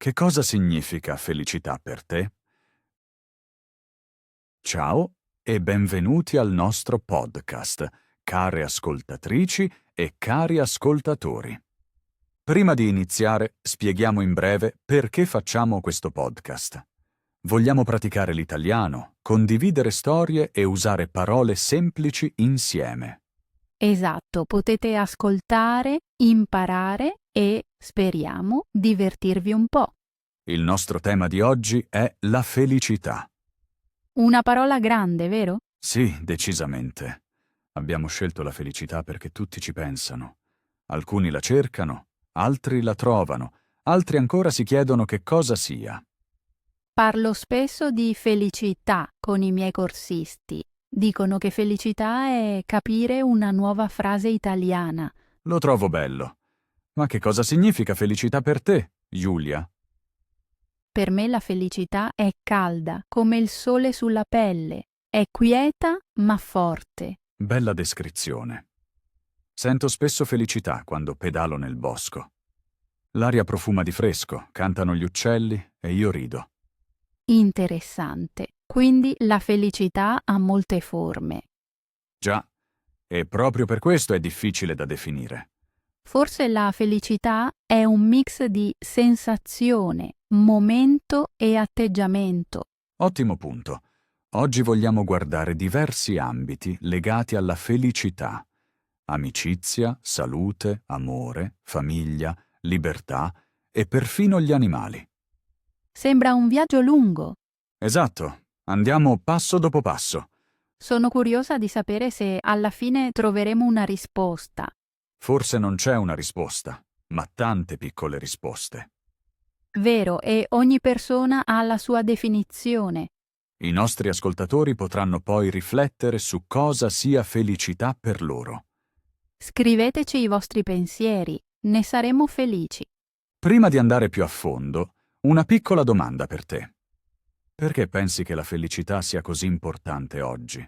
Che cosa significa felicità per te? Ciao e benvenuti al nostro podcast, care ascoltatrici e cari ascoltatori. Prima di iniziare, spieghiamo in breve perché facciamo questo podcast. Vogliamo praticare l'italiano, condividere storie e usare parole semplici insieme. Esatto, potete ascoltare, imparare e, speriamo, divertirvi un po'. Il nostro tema di oggi è la felicità. Una parola grande, vero? Sì, decisamente. Abbiamo scelto la felicità perché tutti ci pensano. Alcuni la cercano, altri la trovano, altri ancora si chiedono che cosa sia. Parlo spesso di felicità con i miei corsisti. Dicono che felicità è capire una nuova frase italiana. Lo trovo bello. Ma che cosa significa felicità per te, Giulia? Per me la felicità è calda, come il sole sulla pelle. È quieta ma forte. Bella descrizione. Sento spesso felicità quando pedalo nel bosco. L'aria profuma di fresco, cantano gli uccelli e io rido. Interessante. Quindi la felicità ha molte forme. Già, e proprio per questo è difficile da definire. Forse la felicità è un mix di sensazione, momento e atteggiamento. Ottimo punto. Oggi vogliamo guardare diversi ambiti legati alla felicità. Amicizia, salute, amore, famiglia, libertà e perfino gli animali. Sembra un viaggio lungo. Esatto, andiamo passo dopo passo. Sono curiosa di sapere se alla fine troveremo una risposta. Forse non c'è una risposta, ma tante piccole risposte. Vero, e ogni persona ha la sua definizione. I nostri ascoltatori potranno poi riflettere su cosa sia felicità per loro. Scriveteci i vostri pensieri, ne saremo felici. Prima di andare più a fondo, una piccola domanda per te. Perché pensi che la felicità sia così importante oggi?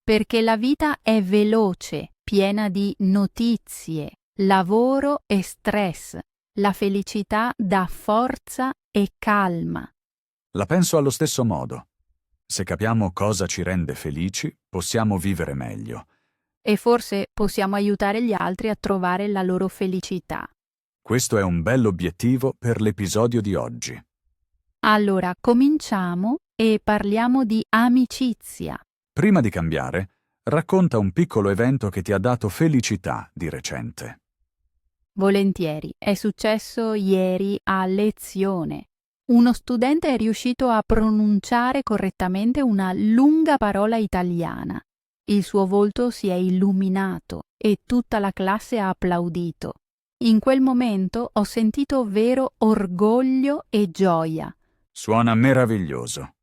Perché la vita è veloce, piena di notizie, lavoro e stress. La felicità dà forza e calma. La penso allo stesso modo. Se capiamo cosa ci rende felici, possiamo vivere meglio. E forse possiamo aiutare gli altri a trovare la loro felicità. Questo è un bell'obiettivo per l'episodio di oggi. Allora, cominciamo e parliamo di amicizia. Prima di cambiare, racconta un piccolo evento che ti ha dato felicità di recente. Volentieri, è successo ieri a lezione. Uno studente è riuscito a pronunciare correttamente una lunga parola italiana. Il suo volto si è illuminato e tutta la classe ha applaudito. In quel momento ho sentito vero orgoglio e gioia. Suona meraviglioso.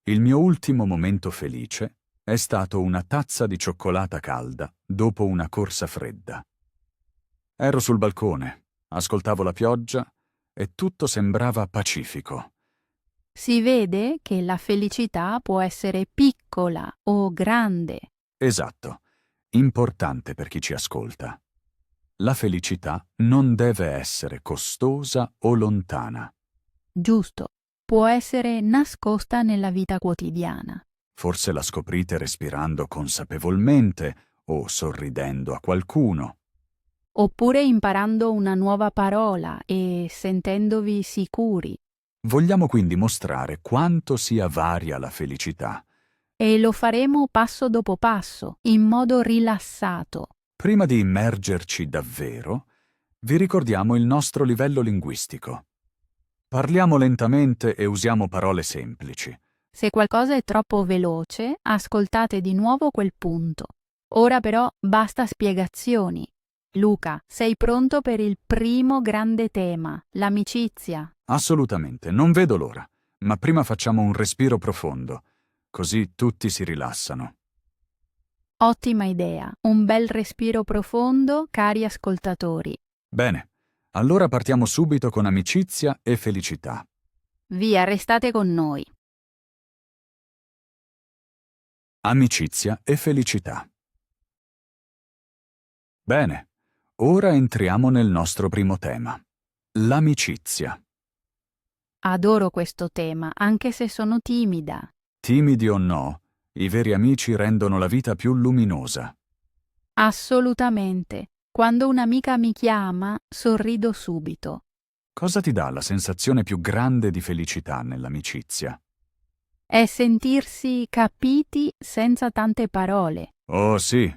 Il mio ultimo momento felice è stato una tazza di cioccolata calda dopo una corsa fredda. Ero sul balcone, ascoltavo la pioggia e tutto sembrava pacifico. Si vede che la felicità può essere piccola o grande. Esatto, importante per chi ci ascolta. La felicità non deve essere costosa o lontana. Giusto, può essere nascosta nella vita quotidiana. Forse la scoprite respirando consapevolmente o sorridendo a qualcuno. Oppure imparando una nuova parola e sentendovi sicuri. Vogliamo quindi mostrare quanto sia varia la felicità. E lo faremo passo dopo passo, in modo rilassato. Prima di immergerci davvero, vi ricordiamo il nostro livello linguistico. Parliamo lentamente e usiamo parole semplici. Se qualcosa è troppo veloce, ascoltate di nuovo quel punto. Ora però basta spiegazioni. Luca, sei pronto per il primo grande tema, l'amicizia? Assolutamente, non vedo l'ora. Ma prima facciamo un respiro profondo, così tutti si rilassano. Ottima idea, un bel respiro profondo, cari ascoltatori. Bene, allora partiamo subito con amicizia e felicità. Via, restate con noi. Amicizia e felicità. Bene, ora entriamo nel nostro primo tema, l'amicizia. Adoro questo tema, anche se sono timida. Timidi o no, i veri amici rendono la vita più luminosa. Assolutamente. Quando un'amica mi chiama, sorrido subito. Cosa ti dà la sensazione più grande di felicità nell'amicizia? È sentirsi capiti senza tante parole. Oh sì,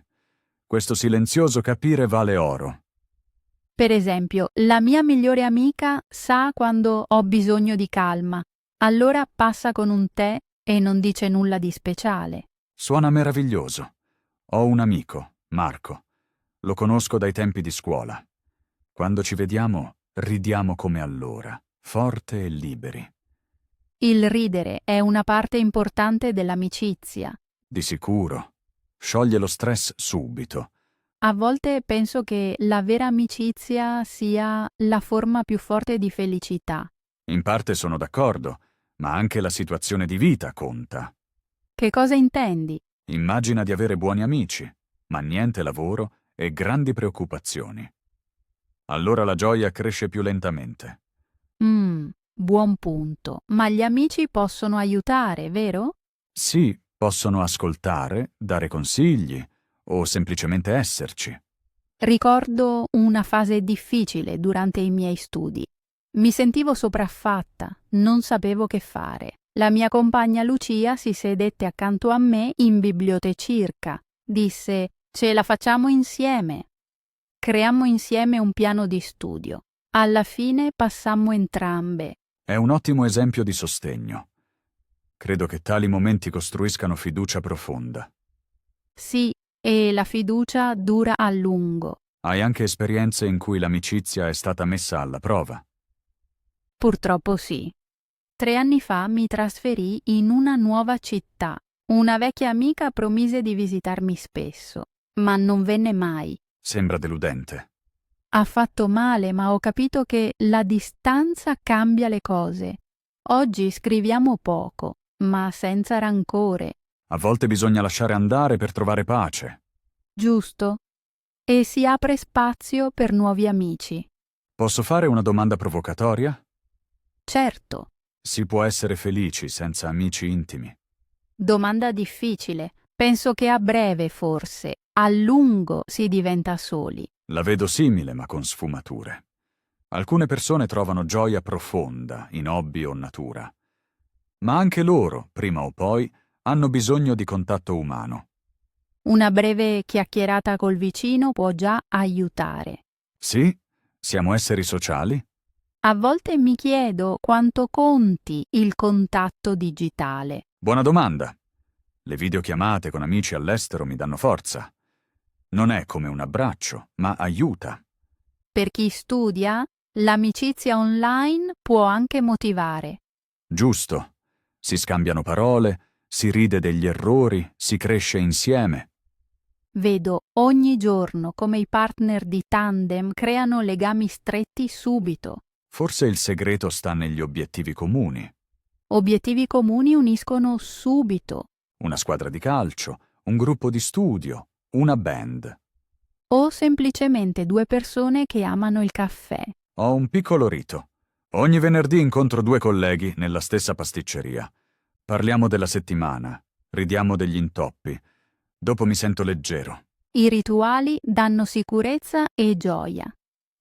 questo silenzioso capire vale oro. Per esempio, la mia migliore amica sa quando ho bisogno di calma, allora passa con un tè e non dice nulla di speciale. Suona meraviglioso. Ho un amico, Marco. Lo conosco dai tempi di scuola. Quando ci vediamo, ridiamo come allora, forte e liberi. Il ridere è una parte importante dell'amicizia. Di sicuro. Scioglie lo stress subito. A volte penso che la vera amicizia sia la forma più forte di felicità. In parte sono d'accordo, ma anche la situazione di vita conta. Che cosa intendi? Immagina di avere buoni amici, ma niente lavoro e grandi preoccupazioni. Allora la gioia cresce più lentamente. Buon punto. Ma gli amici possono aiutare, vero? Sì, possono ascoltare, dare consigli o semplicemente esserci. Ricordo una fase difficile durante i miei studi. Mi sentivo sopraffatta, non sapevo che fare. La mia compagna Lucia si sedette accanto a me in bibliotecirca. Disse: "Ce la facciamo insieme." Creammo insieme un piano di studio. Alla fine passammo entrambe. È un ottimo esempio di sostegno. Credo che tali momenti costruiscano fiducia profonda. Sì, e la fiducia dura a lungo. Hai anche esperienze in cui l'amicizia è stata messa alla prova. Purtroppo sì. 3 anni fa mi trasferii in una nuova città. Una vecchia amica promise di visitarmi spesso, ma non venne mai. Sembra deludente. Ha fatto male, ma ho capito che la distanza cambia le cose. Oggi scriviamo poco, ma senza rancore, A volte bisogna lasciare andare per trovare pace. giusto? E si apre spazio per nuovi amici. Posso fare una domanda provocatoria? Certo, Si può essere felici senza amici intimi. domanda difficile. Penso che a breve forse, a lungo si diventa soli. La vedo simile, ma con sfumature. Alcune persone trovano gioia profonda in hobby o natura. Ma anche loro, prima o poi, hanno bisogno di contatto umano. Una breve chiacchierata col vicino può già aiutare. Sì? Siamo esseri sociali? A volte mi chiedo quanto conti il contatto digitale. Buona domanda. Le videochiamate con amici all'estero mi danno forza. Non è come un abbraccio, ma aiuta. Per chi studia, l'amicizia online può anche motivare. Giusto. Si scambiano parole, si ride degli errori, si cresce insieme. Vedo ogni giorno come i partner di tandem creano legami stretti subito. Forse il segreto sta negli obiettivi comuni. Obiettivi comuni uniscono subito. Una squadra di calcio, un gruppo di studio, una band. O semplicemente 2 persone che amano il caffè. Ho un piccolo rito. Ogni venerdì incontro 2 colleghi nella stessa pasticceria. Parliamo della settimana, ridiamo degli intoppi. Dopo mi sento leggero. I rituali danno sicurezza e gioia.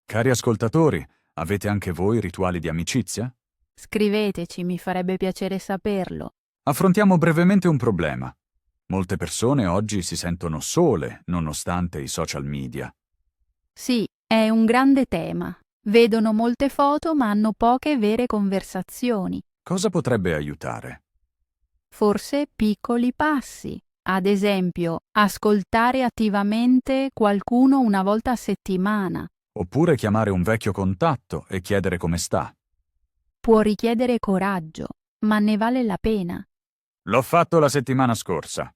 Cari ascoltatori, avete anche voi rituali di amicizia? Scriveteci, mi farebbe piacere saperlo. Affrontiamo brevemente un problema. Molte persone oggi si sentono sole nonostante i social media. Sì, è un grande tema. Vedono molte foto ma hanno poche vere conversazioni. Cosa potrebbe aiutare? Forse piccoli passi. Ad esempio, ascoltare attivamente qualcuno una volta a settimana. Oppure chiamare un vecchio contatto e chiedere come sta. Può richiedere coraggio, ma ne vale la pena. L'ho fatto la settimana scorsa.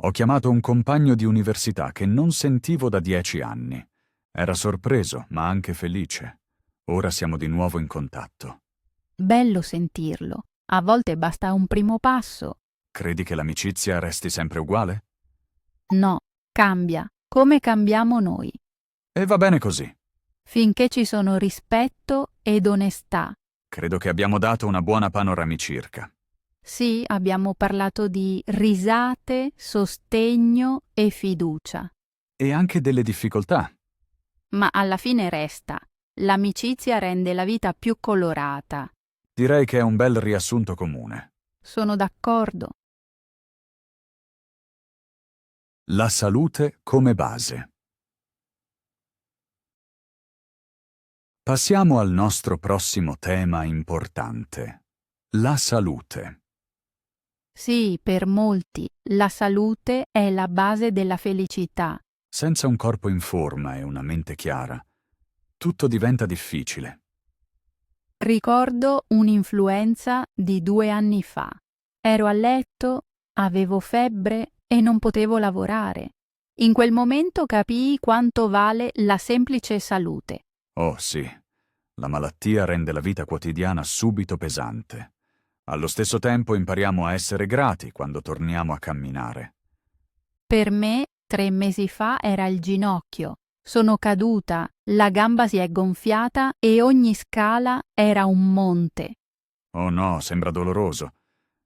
Ho chiamato un compagno di università che non sentivo da 10 anni. Era sorpreso, ma anche felice. Ora siamo di nuovo in contatto. Bello sentirlo. A volte basta un primo passo. Credi che l'amicizia resti sempre uguale? No, cambia, come cambiamo noi. E va bene così. Finché ci sono rispetto ed onestà. Credo che abbiamo dato una buona panoramicirca. Sì, abbiamo parlato di risate, sostegno e fiducia. E anche delle difficoltà. Ma alla fine resta: l'amicizia rende la vita più colorata. Direi che è un bel riassunto comune. Sono d'accordo. La salute come base. Passiamo al nostro prossimo tema importante. La salute. Sì, per molti la salute è la base della felicità. Senza un corpo in forma e una mente chiara, tutto diventa difficile. Ricordo un'influenza di 2 anni fa. Ero a letto, avevo febbre e non potevo lavorare. In quel momento capii quanto vale la semplice salute. Oh sì, la malattia rende la vita quotidiana subito pesante. Allo stesso tempo impariamo a essere grati quando torniamo a camminare. Per me, 3 mesi fa era il ginocchio. Sono caduta, la gamba si è gonfiata e ogni scala era un monte. Oh no, sembra doloroso.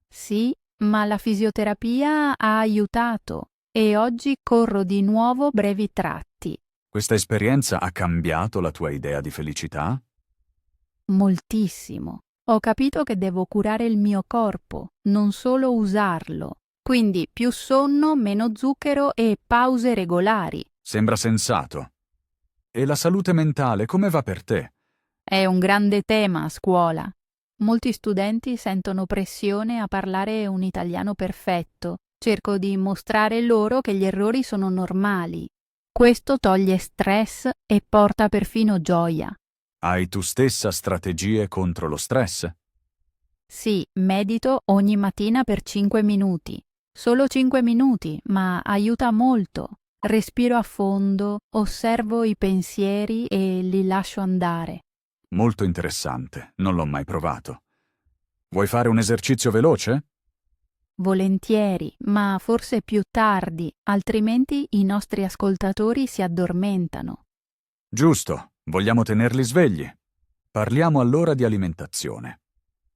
Sì, ma la fisioterapia ha aiutato e oggi corro di nuovo brevi tratti. Questa esperienza ha cambiato la tua idea di felicità? Moltissimo. Ho capito che devo curare il mio corpo, non solo usarlo. Quindi più sonno, meno zucchero e pause regolari. Sembra sensato. E la salute mentale come va per te? È un grande tema a scuola. Molti studenti sentono pressione a parlare un italiano perfetto. Cerco di mostrare loro che gli errori sono normali. Questo toglie stress e porta perfino gioia. Hai tu stessa strategie contro lo stress? Sì, medito ogni mattina per 5 minuti. Solo 5 minuti, ma aiuta molto. Respiro a fondo, osservo i pensieri e li lascio andare. Molto interessante, non l'ho mai provato. Vuoi fare un esercizio veloce? Volentieri, ma forse più tardi, altrimenti i nostri ascoltatori si addormentano. Giusto, vogliamo tenerli svegli. Parliamo allora di alimentazione.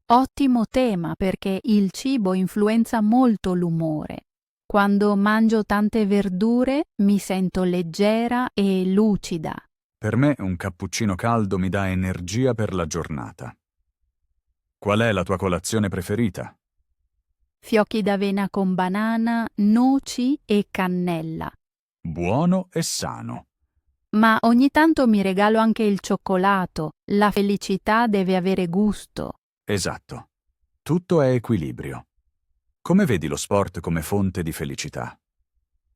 Ottimo tema perché il cibo influenza molto l'umore. Quando mangio tante verdure mi sento leggera e lucida. Per me un cappuccino caldo mi dà energia per la giornata. Qual è la tua colazione preferita? Fiocchi d'avena con banana, noci e cannella. Buono e sano. Ma ogni tanto mi regalo anche il cioccolato. La felicità deve avere gusto. Esatto. Tutto è equilibrio. Come vedi lo sport come fonte di felicità?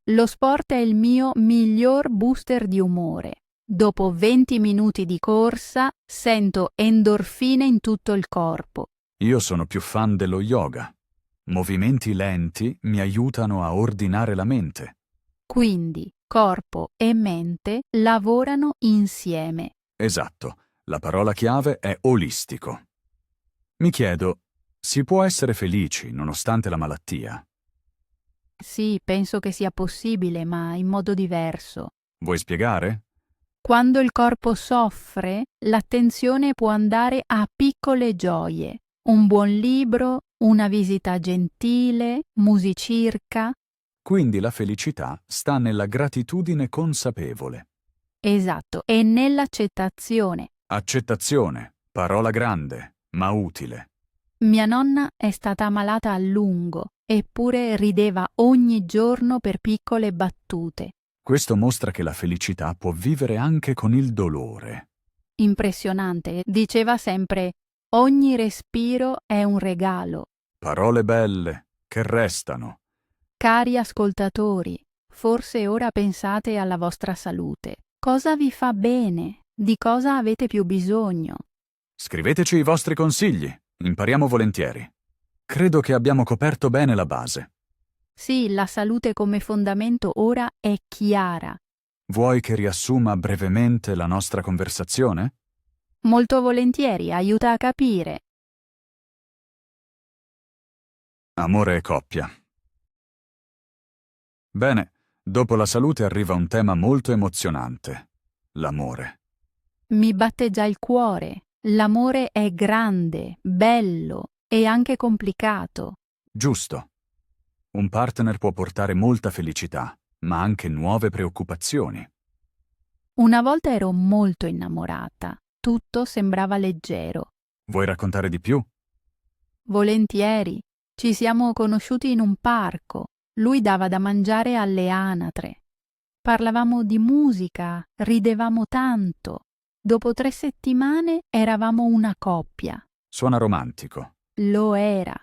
Lo sport è il mio miglior booster di umore. Dopo 20 minuti di corsa sento endorfine in tutto il corpo. Io sono più fan dello yoga. Movimenti lenti mi aiutano a ordinare la mente. Quindi corpo e mente lavorano insieme. Esatto, la parola chiave è olistico. Mi chiedo, si può essere felici nonostante la malattia? Sì, penso che sia possibile, ma in modo diverso. Vuoi spiegare? Quando il corpo soffre, l'attenzione può andare a piccole gioie. Un buon libro, una visita gentile, musicirca. Quindi la felicità sta nella gratitudine consapevole. Esatto, e nell'accettazione. Accettazione, parola grande, ma utile. Mia nonna è stata ammalata a lungo, eppure rideva ogni giorno per piccole battute. Questo mostra che la felicità può vivere anche con il dolore. Impressionante, diceva sempre: ogni respiro è un regalo. Parole belle, che restano. Cari ascoltatori, forse ora pensate alla vostra salute. Cosa vi fa bene? Di cosa avete più bisogno? Scriveteci i vostri consigli, impariamo volentieri. Credo che abbiamo coperto bene la base. Sì, la salute come fondamento ora è chiara. Vuoi che riassuma brevemente la nostra conversazione? Molto volentieri, aiuta a capire. Amore e coppia. Bene, dopo la salute arriva un tema molto emozionante: l'amore. Mi batte già il cuore. L'amore è grande, bello e anche complicato. Giusto. Un partner può portare molta felicità, ma anche nuove preoccupazioni. Una volta ero molto innamorata. Tutto sembrava leggero. Vuoi raccontare di più? Volentieri. Ci siamo conosciuti in un parco. Lui dava da mangiare alle anatre. Parlavamo di musica, ridevamo tanto. Dopo 3 settimane eravamo una coppia. Suona romantico. Lo era.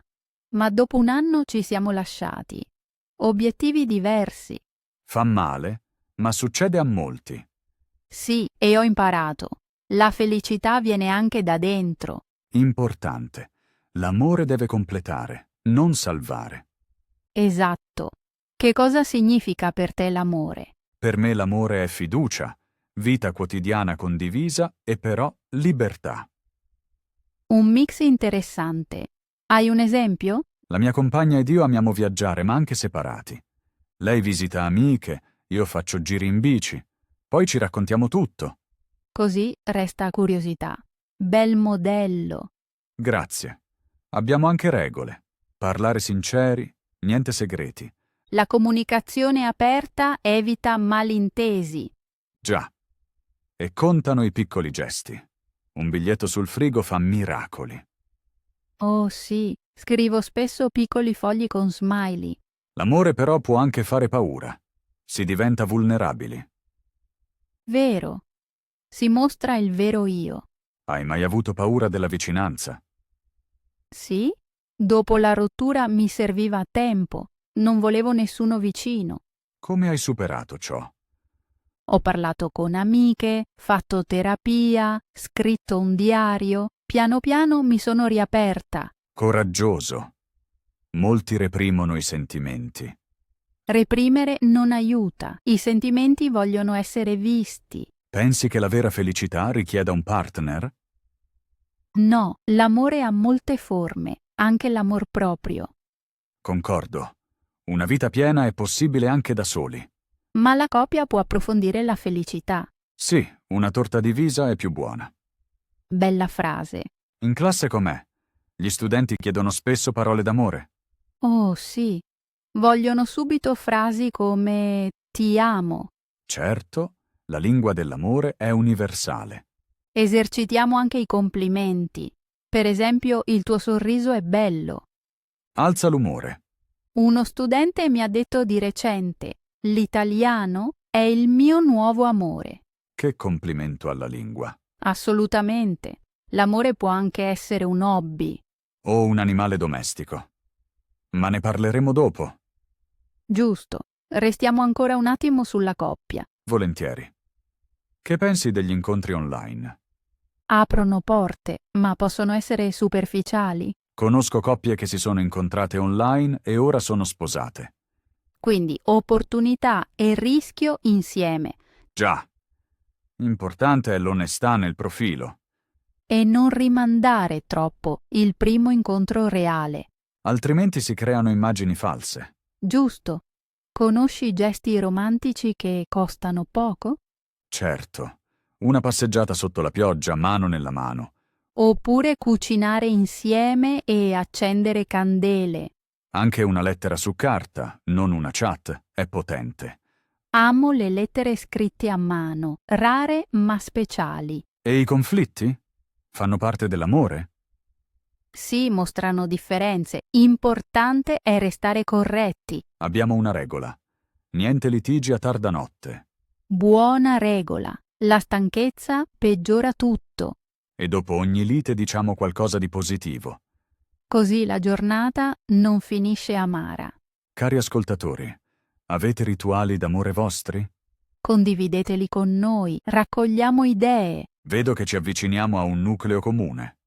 Ma dopo un anno ci siamo lasciati. Obiettivi diversi. Fa male, ma succede a molti. Sì, e ho imparato. La felicità viene anche da dentro. Importante. L'amore deve completare, non salvare. Esatto. Che cosa significa per te l'amore? Per me l'amore è fiducia, vita quotidiana condivisa e però libertà. Un mix interessante. Hai un esempio? La mia compagna ed io amiamo viaggiare, ma anche separati. Lei visita amiche, io faccio giri in bici. Poi ci raccontiamo tutto. Così resta curiosità. Bel modello. Grazie. Abbiamo anche regole. Parlare sinceri, niente segreti. La comunicazione aperta evita malintesi. Già. E contano i piccoli gesti. Un biglietto sul frigo fa miracoli. Oh sì, scrivo spesso piccoli fogli con smiley. L'amore però può anche fare paura. Si diventa vulnerabili. Vero. Si mostra il vero io. Hai mai avuto paura della vicinanza? Sì? Dopo la rottura mi serviva tempo. Non volevo nessuno vicino. Come hai superato ciò? Ho parlato con amiche, fatto terapia, scritto un diario. Piano piano mi sono riaperta. Coraggioso. Molti reprimono i sentimenti. Reprimere non aiuta. I sentimenti vogliono essere visti. Pensi che la vera felicità richieda un partner? No, l'amore ha molte forme, anche l'amor proprio. Concordo. Una vita piena è possibile anche da soli. Ma la coppia può approfondire la felicità. Sì, una torta divisa è più buona. Bella frase. In classe com'è? Gli studenti chiedono spesso parole d'amore. Oh sì. Vogliono subito frasi come ti amo. Certo, la lingua dell'amore è universale. Esercitiamo anche i complimenti. Per esempio, il tuo sorriso è bello. Alza l'umore. Uno studente mi ha detto di recente, l'italiano è il mio nuovo amore. Che complimento alla lingua. Assolutamente. L'amore può anche essere un hobby. O un animale domestico. Ma ne parleremo dopo. Giusto. Restiamo ancora un attimo sulla coppia. Volentieri. Che pensi degli incontri online? Aprono porte, ma possono essere superficiali. Conosco coppie che si sono incontrate online e ora sono sposate. Quindi opportunità e rischio insieme. Già. Importante è l'onestà nel profilo. E non rimandare troppo il primo incontro reale. Altrimenti si creano immagini false. Giusto. Conosci gesti romantici che costano poco? Certo. Una passeggiata sotto la pioggia, mano nella mano. Oppure cucinare insieme e accendere candele. Anche una lettera su carta, non una chat, è potente. Amo le lettere scritte a mano, rare ma speciali. E i conflitti? Fanno parte dell'amore? Sì, mostrano differenze. Importante è restare corretti. Abbiamo una regola. Niente litigi a tarda notte. Buona regola. La stanchezza peggiora tutto. E dopo ogni lite diciamo qualcosa di positivo. Così la giornata non finisce amara. Cari ascoltatori, avete rituali d'amore vostri? Condivideteli con noi, raccogliamo idee. Vedo che ci avviciniamo a un nucleo comune.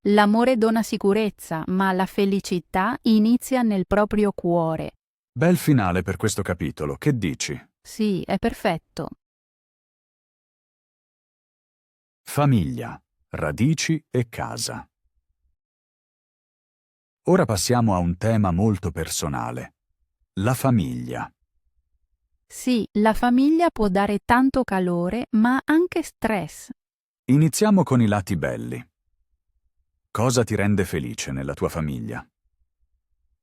L'amore dona sicurezza, ma la felicità inizia nel proprio cuore. Bel finale per questo capitolo, che dici? Sì, è perfetto. Famiglia, radici e casa. Ora passiamo a un tema molto personale. La famiglia. Sì, la famiglia può dare tanto calore, ma anche stress. Iniziamo con i lati belli. Cosa ti rende felice nella tua famiglia?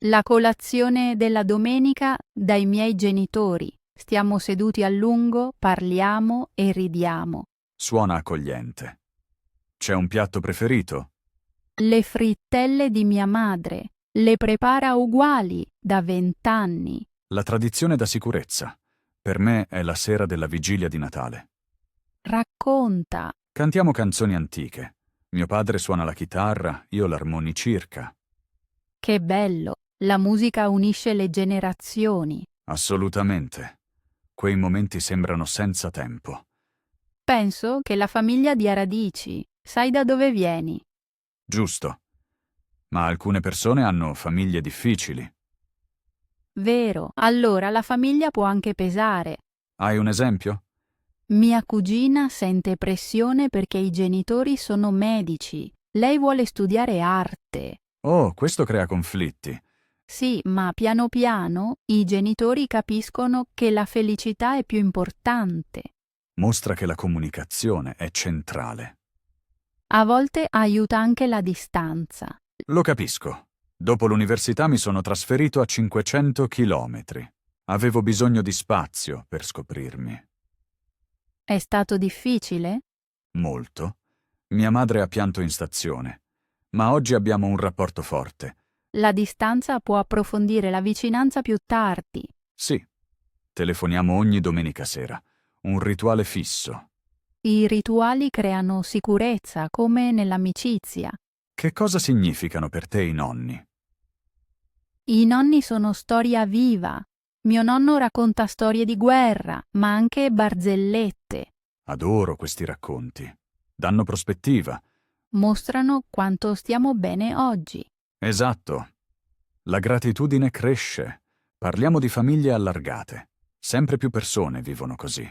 La colazione della domenica dai miei genitori. Stiamo seduti a lungo, parliamo e ridiamo. Suona accogliente. C'è un piatto preferito? Le frittelle di mia madre. Le prepara uguali da 20 anni. La tradizione da sicurezza. Per me è la sera della vigilia di Natale. Racconta. Cantiamo canzoni antiche. Mio padre suona la chitarra, io l'armonicirca. Che bello. La musica unisce le generazioni. Assolutamente. Quei momenti sembrano senza tempo. Penso che la famiglia dia radici. Sai da dove vieni? Giusto. Ma alcune persone hanno famiglie difficili. Vero. Allora la famiglia può anche pesare. Hai un esempio? Mia cugina sente pressione perché i genitori sono medici. Lei vuole studiare arte. Oh, questo crea conflitti. Sì, ma piano piano i genitori capiscono che la felicità è più importante. Mostra che la comunicazione è centrale. A volte aiuta anche la distanza. Lo capisco. Dopo l'università mi sono trasferito a 500 chilometri. Avevo bisogno di spazio per scoprirmi. È stato difficile? Molto. Mia madre ha pianto in stazione. Ma oggi abbiamo un rapporto forte. La distanza può approfondire la vicinanza più tardi. Sì. Telefoniamo ogni domenica sera. Un rituale fisso. I rituali creano sicurezza, come nell'amicizia. Che cosa significano per te i nonni? I nonni sono storia viva. Mio nonno racconta storie di guerra, ma anche barzellette. Adoro questi racconti. Danno prospettiva. Mostrano quanto stiamo bene oggi. Esatto. La gratitudine cresce. Parliamo di famiglie allargate. Sempre più persone vivono così.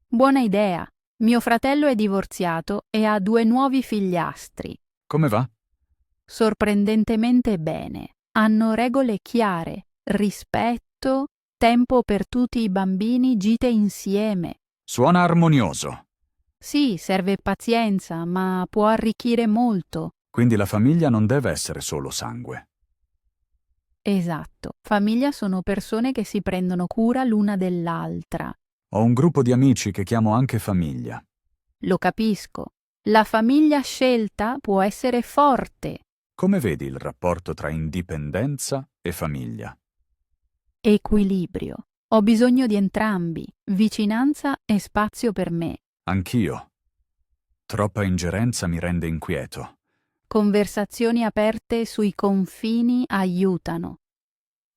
Buona idea. Mio fratello è divorziato e ha 2 nuovi figliastri. Come va? Sorprendentemente bene. Hanno regole chiare, rispetto, tempo per tutti i bambini, gite insieme. Suona armonioso. Sì, serve pazienza, ma può arricchire molto. Quindi la famiglia non deve essere solo sangue. Esatto. Famiglia sono persone che si prendono cura l'una dell'altra. Ho un gruppo di amici che chiamo anche famiglia. Lo capisco. La famiglia scelta può essere forte. Come vedi il rapporto tra indipendenza e famiglia? Equilibrio. Ho bisogno di entrambi, vicinanza e spazio per me. Anch'io. Troppa ingerenza mi rende inquieto. Conversazioni aperte sui confini aiutano.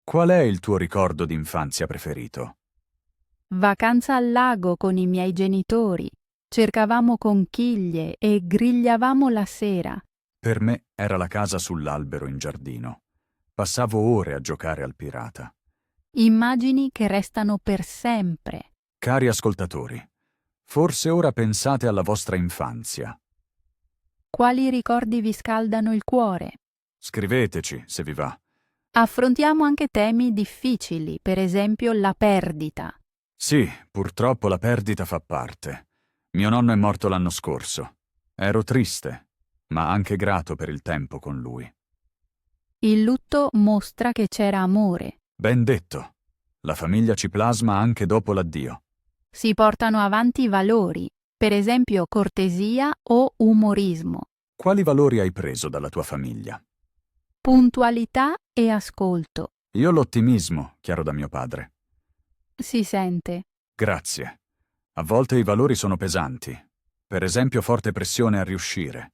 Qual è il tuo ricordo d'infanzia preferito? Vacanza al lago con i miei genitori. Cercavamo conchiglie e grigliavamo la sera. Per me era la casa sull'albero in giardino. Passavo ore a giocare al pirata. Immagini che restano per sempre. Cari ascoltatori, forse ora pensate alla vostra infanzia. Quali ricordi vi scaldano il cuore? Scriveteci, se vi va. Affrontiamo anche temi difficili, per esempio la perdita. Sì, purtroppo la perdita fa parte. Mio nonno è morto l'anno scorso. Ero triste, ma anche grato per il tempo con lui. Il lutto mostra che c'era amore. Ben detto. La famiglia ci plasma anche dopo l'addio. Si portano avanti valori, per esempio cortesia o umorismo, Quali valori hai preso dalla tua famiglia? puntualità e ascolto. Io l'ottimismo, chiaro da mio padre. Si sente. Grazie. A volte i valori sono pesanti. Per esempio forte pressione a riuscire.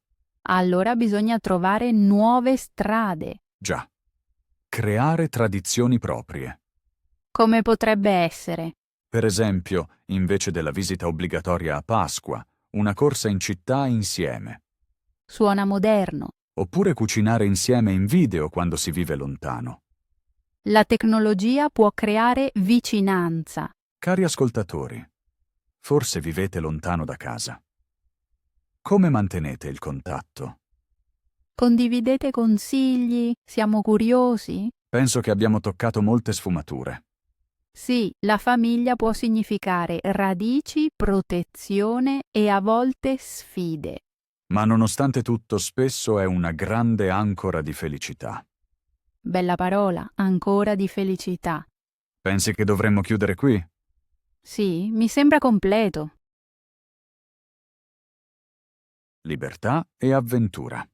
Allora bisogna trovare nuove strade. Già. Creare tradizioni proprie. Come potrebbe essere? Per esempio, invece della visita obbligatoria a Pasqua, una corsa in città insieme. Suona moderno. Oppure cucinare insieme in video quando si vive lontano. La tecnologia può creare vicinanza. Cari ascoltatori, forse vivete lontano da casa. Come mantenete il contatto? Condividete consigli? Siamo curiosi? Penso che abbiamo toccato molte sfumature. Sì, la famiglia può significare radici, protezione e a volte sfide. ma nonostante tutto spesso è una grande ancora di felicità. Bella parola, ancora di felicità. Pensi che dovremmo chiudere qui? Sì, mi sembra completo. Libertà e avventura.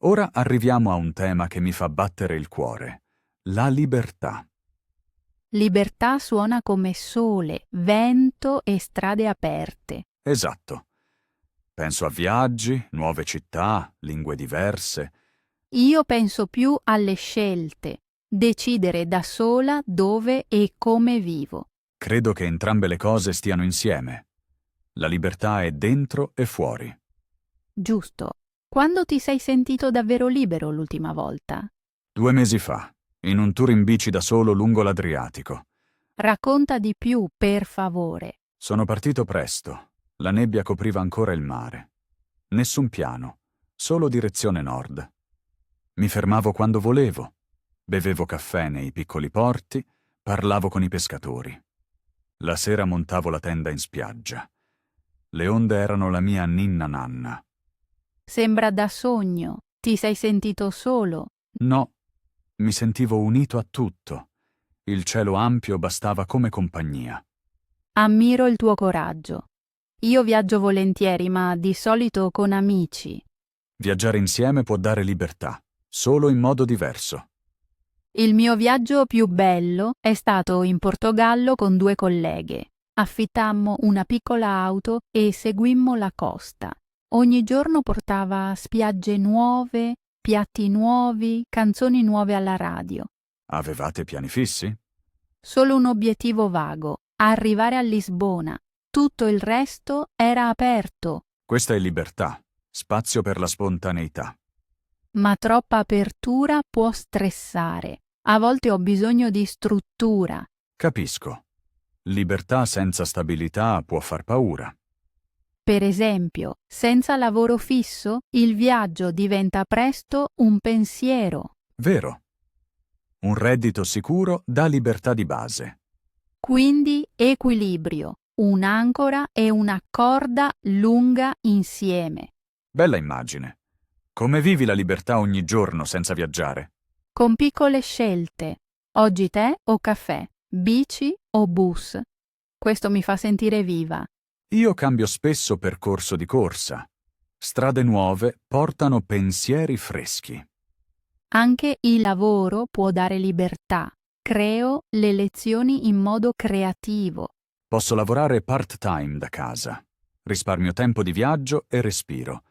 Ora arriviamo a un tema che mi fa battere il cuore: la libertà. Libertà suona come sole, vento e strade aperte. Esatto. Penso a viaggi, nuove città, lingue diverse. Io penso più alle scelte, decidere da sola dove e come vivo. Credo che entrambe le cose stiano insieme. La libertà è dentro e fuori. Giusto. Quando ti sei sentito davvero libero l'ultima volta? 2 mesi fa, in un tour in bici da solo lungo l'Adriatico. Racconta di più, per favore. Sono partito presto. La nebbia copriva ancora il mare. Nessun piano, solo direzione nord. Mi fermavo quando volevo. Bevevo caffè nei piccoli porti, parlavo con i pescatori. La sera montavo la tenda in spiaggia. Le onde erano la mia ninna nanna. Sembra da sogno. Ti sei sentito solo? No, mi sentivo unito a tutto. Il cielo ampio bastava come compagnia. Ammiro il tuo coraggio. Io viaggio volentieri, ma di solito con amici. Viaggiare insieme può dare libertà, solo in modo diverso. Il mio viaggio più bello è stato in Portogallo con 2 colleghe. Affittammo una piccola auto e seguimmo la costa. Ogni giorno portava spiagge nuove, piatti nuovi, canzoni nuove alla radio. Avevate piani fissi? Solo un obiettivo vago: arrivare a Lisbona. Tutto il resto era aperto, Questa è libertà, spazio per la spontaneità. ma troppa apertura può stressare. A volte ho bisogno di struttura. Capisco. Libertà senza stabilità può far paura. Per esempio, senza lavoro fisso, il viaggio diventa presto un pensiero. Vero. Un reddito sicuro dà libertà di base. Quindi equilibrio, un'ancora e una corda lunga insieme. Bella immagine. Come vivi la libertà ogni giorno senza viaggiare? Con piccole scelte. Oggi tè o caffè, bici o bus. Questo mi fa sentire viva. Io cambio spesso percorso di corsa. Strade nuove portano pensieri freschi. Anche il lavoro può dare libertà. Creo le lezioni in modo creativo. Posso lavorare part-time da casa. Risparmio tempo di viaggio e respiro.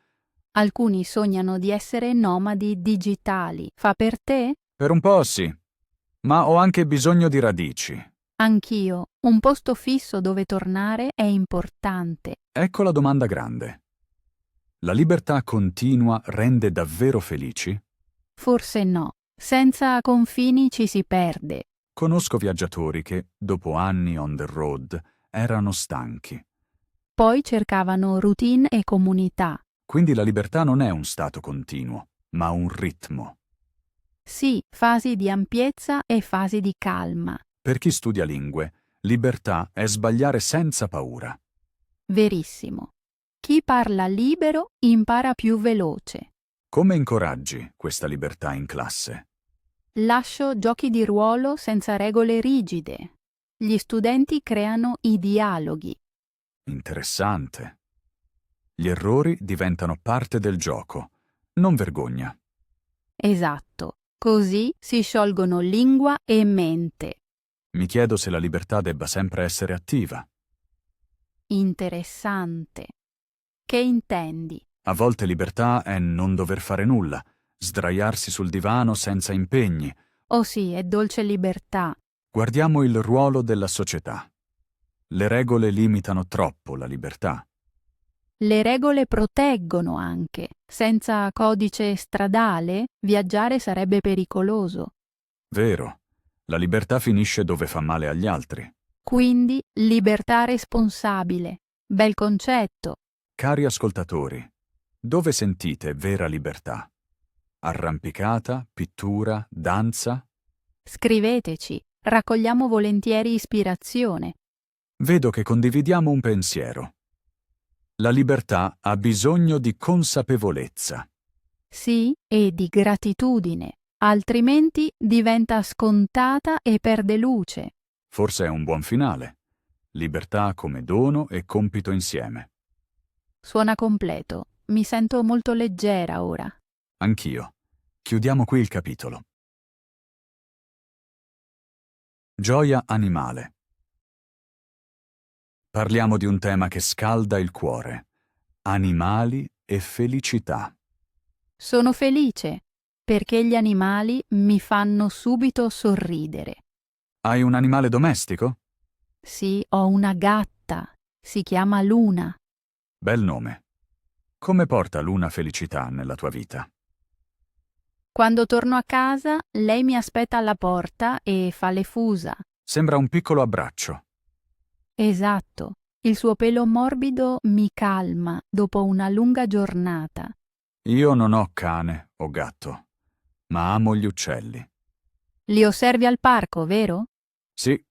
Alcuni sognano di essere nomadi digitali. Fa per te? Per un po' sì, ma ho anche bisogno di radici. Anch'io. Un posto fisso dove tornare è importante. Ecco la domanda grande. La libertà continua rende davvero felici? Forse no. Senza confini ci si perde. Conosco viaggiatori che, dopo anni on the road, erano stanchi. Poi cercavano routine e comunità. Quindi la libertà non è un stato continuo, ma un ritmo. Sì, fasi di ampiezza e fasi di calma. Per chi studia lingue, libertà è sbagliare senza paura. Verissimo. Chi parla libero impara più veloce. Come incoraggi questa libertà in classe? Lascio giochi di ruolo senza regole rigide. Gli studenti creano i dialoghi. Interessante. Gli errori diventano parte del gioco, non vergogna. Esatto. Così si sciolgono lingua e mente. Mi chiedo se la libertà debba sempre essere attiva. Interessante. Che intendi? A volte libertà è non dover fare nulla, sdraiarsi sul divano senza impegni. Oh sì, è dolce libertà. Guardiamo il ruolo della società. Le regole limitano troppo la libertà. Le regole proteggono anche. Senza codice stradale, viaggiare sarebbe pericoloso. Vero, la libertà finisce dove fa male agli altri. Quindi, libertà responsabile. Bel concetto. Cari ascoltatori, dove sentite vera libertà? Arrampicata, pittura, danza? Scriveteci. Raccogliamo volentieri ispirazione. Vedo che condividiamo un pensiero. La libertà ha bisogno di consapevolezza. Sì, e di gratitudine, altrimenti diventa scontata e perde luce. Forse è un buon finale. Libertà come dono e compito insieme. Suona completo. Mi sento molto leggera ora. Anch'io. Chiudiamo qui il capitolo. Gioia animale. Parliamo di un tema che scalda il cuore. Animali e felicità. Sono felice perché gli animali mi fanno subito sorridere. Hai un animale domestico? Sì, ho una gatta. Si chiama Luna. Bel nome. Come porta Luna felicità nella tua vita? Quando torno a casa, lei mi aspetta alla porta e fa le fusa. Sembra un piccolo abbraccio. Esatto. Il suo pelo morbido mi calma dopo una lunga giornata. Io non ho cane o gatto, ma amo gli uccelli. Li osservi al parco, vero? Sì,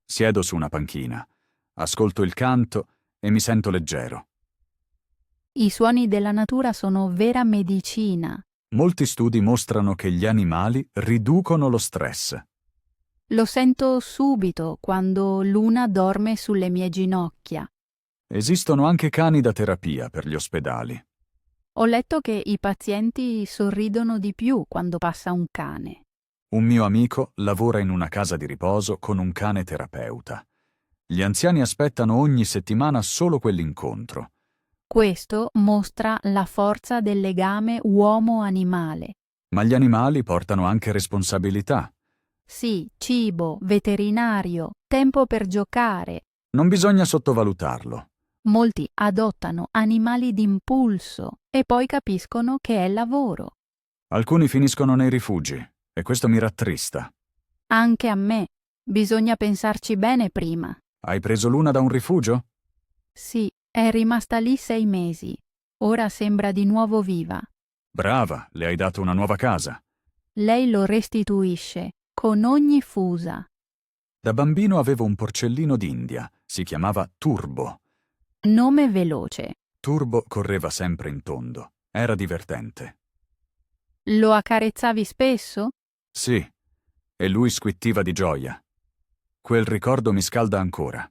siedo su una panchina, ascolto il canto e mi sento leggero. I suoni della natura sono vera medicina. Molti studi mostrano che gli animali riducono lo stress. Lo sento subito quando Luna dorme sulle mie ginocchia. Esistono anche cani da terapia per gli ospedali. Ho letto che i pazienti sorridono di più quando passa un cane. Un mio amico lavora in una casa di riposo con un cane terapeuta. Gli anziani aspettano ogni settimana solo quell'incontro. Questo mostra la forza del legame uomo-animale. Ma gli animali portano anche responsabilità. Sì, cibo, veterinario, tempo per giocare. Non bisogna sottovalutarlo. Molti adottano animali d'impulso e poi capiscono che è lavoro. Alcuni finiscono nei rifugi e questo mi rattrista. Anche a me. Bisogna pensarci bene prima. Hai preso Luna da un rifugio? Sì, è rimasta lì 6 mesi. Ora sembra di nuovo viva. Brava, le hai dato una nuova casa. Lei lo restituisce con ogni fusa. Da bambino avevo un porcellino d'India, si chiamava Turbo. Nome veloce. Turbo correva sempre in tondo, era divertente. Lo accarezzavi spesso? Sì, e lui squittiva di gioia. Quel ricordo mi scalda ancora.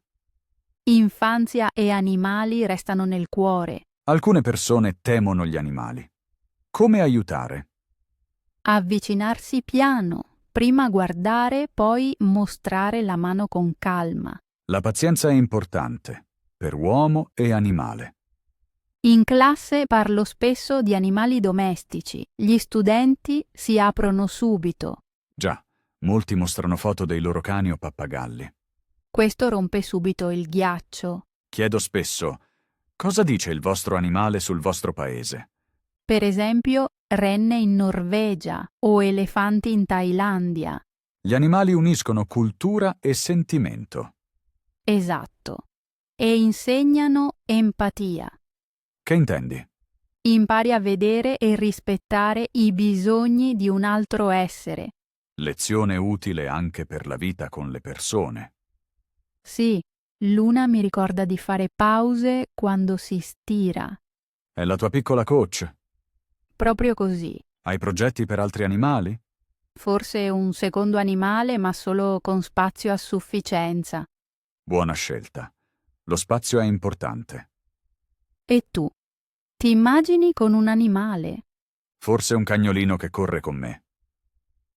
Infanzia e animali restano nel cuore. Alcune persone temono gli animali. Come aiutare? Avvicinarsi piano, prima guardare, poi mostrare la mano con calma. La pazienza è importante, per uomo e animale. In classe parlo spesso di animali domestici. Gli studenti si aprono subito. Già, molti mostrano foto dei loro cani o pappagalli. Questo rompe subito il ghiaccio. Chiedo spesso, cosa dice il vostro animale sul vostro paese? Per esempio, renne in Norvegia o elefanti in Thailandia. Gli animali uniscono cultura e sentimento. Esatto. E insegnano empatia. Che intendi? Impari a vedere e rispettare i bisogni di un altro essere. Lezione utile anche per la vita con le persone. Sì, Luna mi ricorda di fare pause quando si stira. È la tua piccola coach? Proprio così. Hai progetti per altri animali? Forse un secondo animale, ma solo con spazio a sufficienza. Buona scelta. Lo spazio è importante. E tu? Ti immagini con un animale? Forse un cagnolino che corre con me.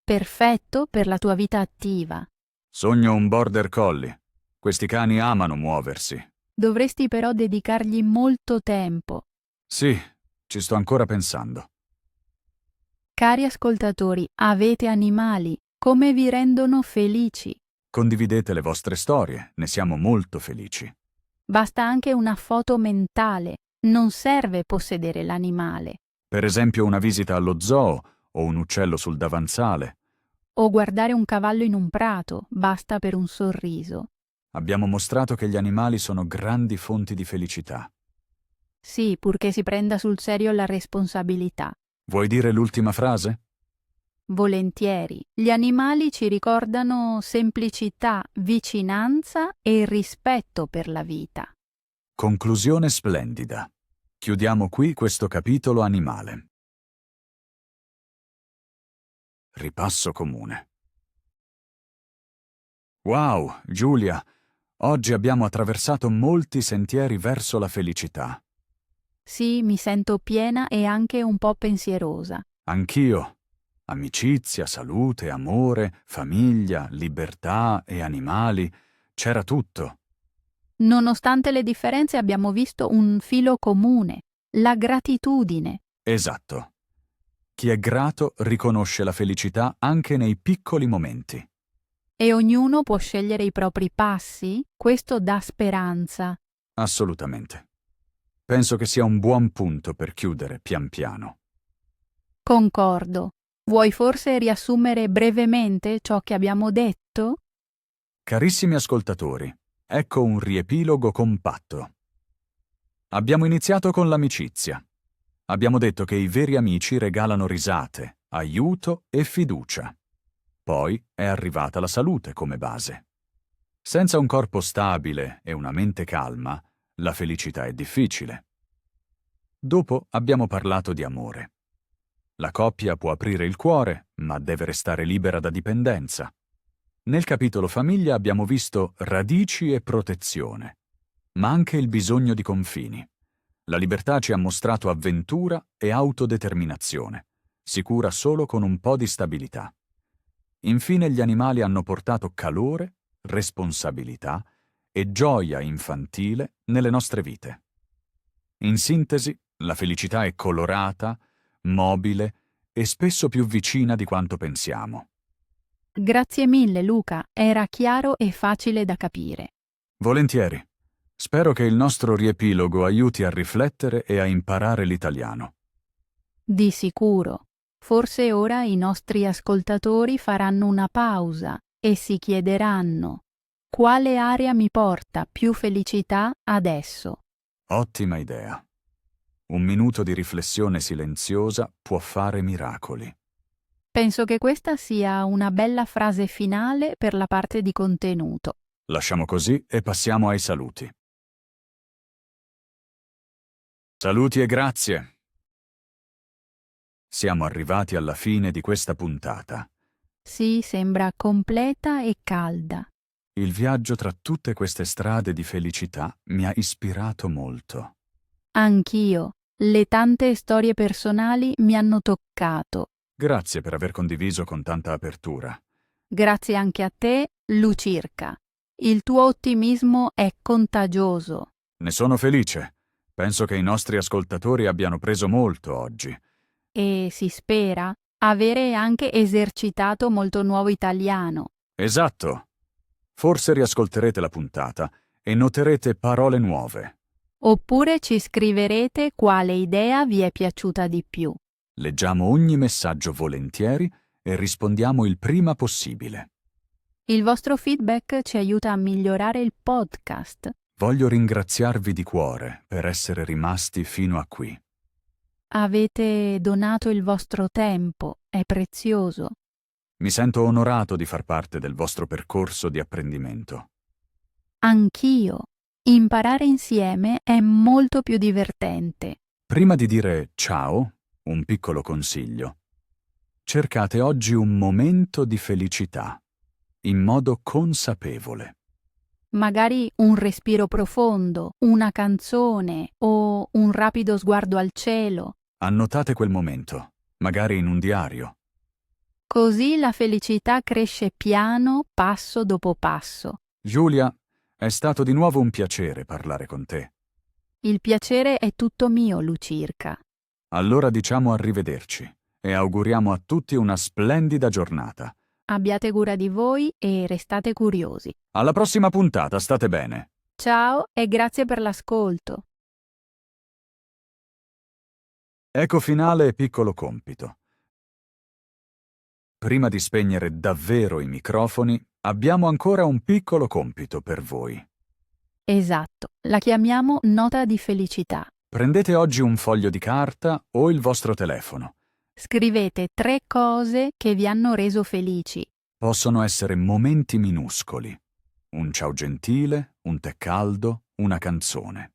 Perfetto per la tua vita attiva. Sogno un border collie. Questi cani amano muoversi. Dovresti però dedicargli molto tempo. Sì, ci sto ancora pensando. Cari ascoltatori, avete animali? Come vi rendono felici? Condividete le vostre storie, ne siamo molto felici. Basta anche una foto mentale. Non serve possedere l'animale. Per esempio una visita allo zoo o un uccello sul davanzale. O guardare un cavallo in un prato. Basta per un sorriso. Abbiamo mostrato che gli animali sono grandi fonti di felicità. Sì, purché si prenda sul serio la responsabilità. Vuoi dire l'ultima frase? Volentieri. Gli animali ci ricordano semplicità, vicinanza e rispetto per la vita. Conclusione splendida. Chiudiamo qui questo capitolo animale. Ripasso comune. Wow, Giulia, oggi abbiamo attraversato molti sentieri verso la felicità. Sì, mi sento piena e anche un po' pensierosa. Anch'io. Amicizia, salute, amore, famiglia, libertà e animali. C'era tutto. Nonostante le differenze abbiamo visto un filo comune, la gratitudine. Esatto. Chi è grato riconosce la felicità anche nei piccoli momenti. E ognuno può scegliere i propri passi? Questo dà speranza. Assolutamente. Penso che sia un buon punto per chiudere pian piano. Concordo. Vuoi forse riassumere brevemente ciò che abbiamo detto? Carissimi ascoltatori, ecco un riepilogo compatto. Abbiamo iniziato con l'amicizia. Abbiamo detto che i veri amici regalano risate, aiuto e fiducia. Poi è arrivata la salute come base. Senza un corpo stabile e una mente calma, la felicità è difficile. Dopo abbiamo parlato di amore. La coppia può aprire il cuore, ma deve restare libera da dipendenza. Nel capitolo famiglia abbiamo visto radici e protezione, ma anche il bisogno di confini. La libertà ci ha mostrato avventura e autodeterminazione, sicura solo con un po' di stabilità. Infine gli animali hanno portato calore, responsabilità e gioia infantile nelle nostre vite. In sintesi, la felicità è colorata, mobile e spesso più vicina di quanto pensiamo. Grazie mille, Luca. Era chiaro e facile da capire. Volentieri. Spero che il nostro riepilogo aiuti a riflettere e a imparare l'italiano. Di sicuro. Forse ora i nostri ascoltatori faranno una pausa e si chiederanno: quale area mi porta più felicità adesso? Ottima idea. Un minuto di riflessione silenziosa può fare miracoli. Penso che questa sia una bella frase finale per la parte di contenuto. Lasciamo così e passiamo ai saluti. Saluti e grazie. Siamo arrivati alla fine di questa puntata. Sì, sembra completa e calda. Il viaggio tra tutte queste strade di felicità mi ha ispirato molto. Anch'io. Le tante storie personali mi hanno toccato. Grazie per aver condiviso con tanta apertura. Grazie anche a te, Lucirca. Il tuo ottimismo è contagioso. Ne sono felice. Penso che i nostri ascoltatori abbiano preso molto oggi. E si spera avere anche esercitato molto nuovo italiano. Esatto. Forse riascolterete la puntata e noterete parole nuove. Oppure ci scriverete quale idea vi è piaciuta di più. Leggiamo ogni messaggio volentieri e rispondiamo il prima possibile. Il vostro feedback ci aiuta a migliorare il podcast. Voglio ringraziarvi di cuore per essere rimasti fino a qui. Avete donato il vostro tempo, è prezioso. Mi sento onorato di far parte del vostro percorso di apprendimento. Anch'io. Imparare insieme è molto più divertente. Prima di dire ciao, un piccolo consiglio. Cercate oggi un momento di felicità, in modo consapevole. Magari un respiro profondo, una canzone o un rapido sguardo al cielo. Annotate quel momento, magari in un diario. Così la felicità cresce piano, passo dopo passo. Giulia, è stato di nuovo un piacere parlare con te. Il piacere è tutto mio, Lucirca. Allora diciamo arrivederci e auguriamo a tutti una splendida giornata. Abbiate cura di voi e restate curiosi. Alla prossima puntata, state bene. Ciao e grazie per l'ascolto. Eco finale e piccolo compito. Prima di spegnere davvero i microfoni, abbiamo ancora un piccolo compito per voi. Esatto, la chiamiamo nota di felicità. Prendete oggi un foglio di carta o il vostro telefono. Scrivete 3 cose che vi hanno reso felici. Possono essere momenti minuscoli. Un ciao gentile, un tè caldo, una canzone.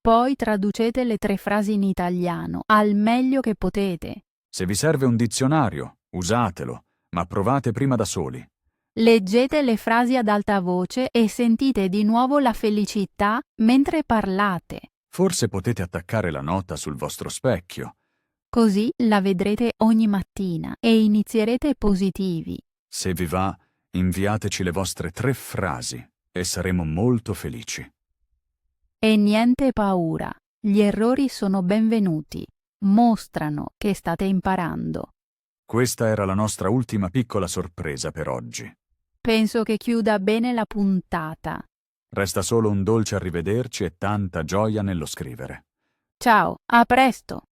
Poi traducete le 3 frasi in italiano al meglio che potete. Se vi serve un dizionario, usatelo, ma provate prima da soli. Leggete le frasi ad alta voce e sentite di nuovo la felicità mentre parlate. Forse potete attaccare la nota sul vostro specchio. Così la vedrete ogni mattina e inizierete positivi. Se vi va, inviateci le vostre 3 frasi e saremo molto felici. E niente paura, gli errori sono benvenuti, mostrano che state imparando. Questa era la nostra ultima piccola sorpresa per oggi. Penso che chiuda bene la puntata. Resta solo un dolce arrivederci e tanta gioia nello scrivere. Ciao, a presto!